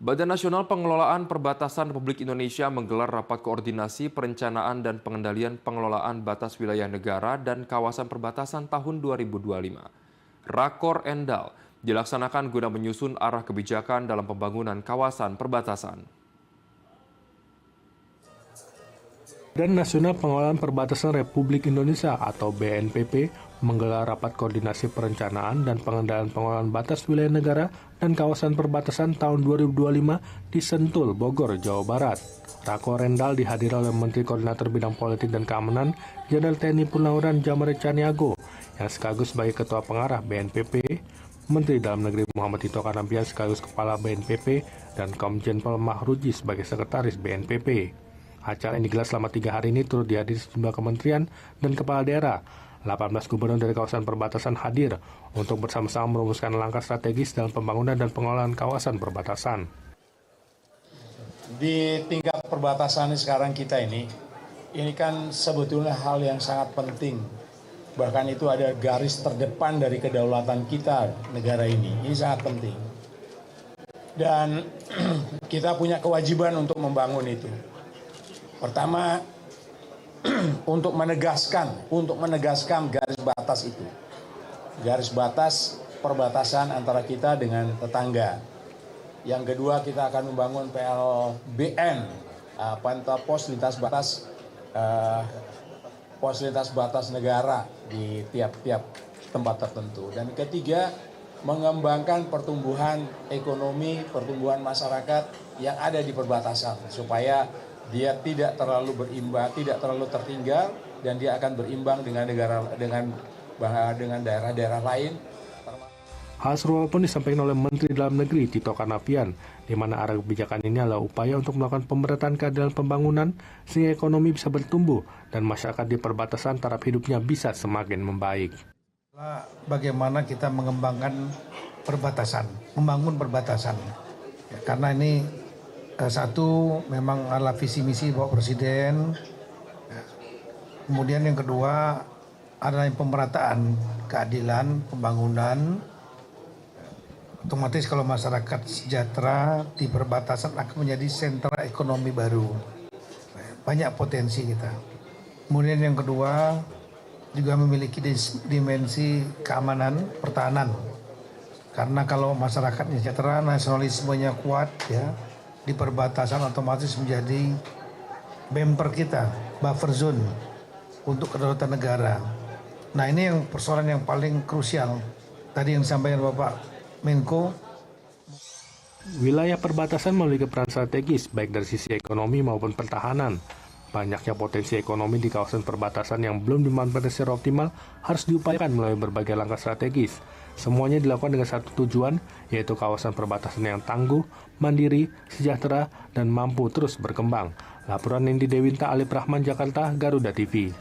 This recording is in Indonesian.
Badan Nasional Pengelolaan Perbatasan Republik Indonesia menggelar rapat koordinasi perencanaan dan pengendalian pengelolaan batas wilayah negara dan kawasan perbatasan tahun 2025. Rakor Endal dilaksanakan guna menyusun arah kebijakan dalam pembangunan kawasan perbatasan. Badan Nasional Pengelolaan Perbatasan Republik Indonesia atau BNPP menggelar rapat koordinasi perencanaan dan pengendalian pengelolaan batas wilayah negara dan kawasan perbatasan tahun 2025 di Sentul, Bogor, Jawa Barat. Rakor Endal dihadiri oleh Menteri Koordinator Bidang Politik dan Keamanan, Jenderal TNI Purnawirawan Jamari Caniago, yang sekaligus sebagai Ketua Pengarah BNPP, Menteri Dalam Negeri Muhammad Tito Karnavian sekaligus Kepala BNPP, dan Komjen Pol Mahruji sebagai Sekretaris BNPP. Acara yang digelar selama 3 hari ini turut dihadiri sejumlah kementerian dan kepala daerah. 18 gubernur dari kawasan perbatasan hadir untuk bersama-sama merumuskan langkah strategis dalam pembangunan dan pengelolaan kawasan perbatasan. Di tingkat perbatasan sekarang kita ini kan sebetulnya hal yang sangat penting. Bahkan itu ada garis terdepan dari kedaulatan kita, negara ini. Ini sangat penting. Dan kita punya kewajiban untuk membangun itu. Pertama, untuk menegaskan garis batas itu. Garis batas perbatasan antara kita dengan tetangga. Yang kedua, kita akan membangun PLBN, pos lintas batas negara di tiap-tiap tempat tertentu. Dan ketiga, mengembangkan pertumbuhan ekonomi, pertumbuhan masyarakat yang ada di perbatasan supaya dia tidak terlalu berimbang, tidak terlalu tertinggal, dan dia akan berimbang dengan daerah-daerah lain. Hal serupa pun disampaikan oleh Menteri Dalam Negeri Tito Karnavian, di mana arah kebijakan ini adalah upaya untuk melakukan pemerataan keadilan pembangunan sehingga ekonomi bisa bertumbuh dan masyarakat di perbatasan taraf hidupnya bisa semakin membaik. Bagaimana kita mengembangkan perbatasan, membangun perbatasan, ya, karena ini satu memang adalah visi misi Bapak Presiden. Kemudian yang kedua adalah pemerataan keadilan pembangunan. Otomatis kalau masyarakat sejahtera di perbatasan akan menjadi sentra ekonomi baru. Banyak potensi kita. Kemudian yang kedua juga memiliki dimensi keamanan pertahanan. Karena kalau masyarakatnya sejahtera, nasionalismenya kuat, ya, di perbatasan otomatis menjadi bumper kita, buffer zone untuk kedaulatan negara. Nah, ini yang persoalan yang paling krusial. Tadi yang disampaikan Bapak Menko. Wilayah perbatasan memiliki peran strategis baik dari sisi ekonomi maupun pertahanan. Banyaknya potensi ekonomi di kawasan perbatasan yang belum dimanfaatkan secara optimal harus diupayakan melalui berbagai langkah strategis. Semuanya dilakukan dengan satu tujuan, yaitu kawasan perbatasan yang tangguh, mandiri, sejahtera, dan mampu terus berkembang. Laporan Nindi Dewinta, Alif Rahman, Jakarta, Garuda TV.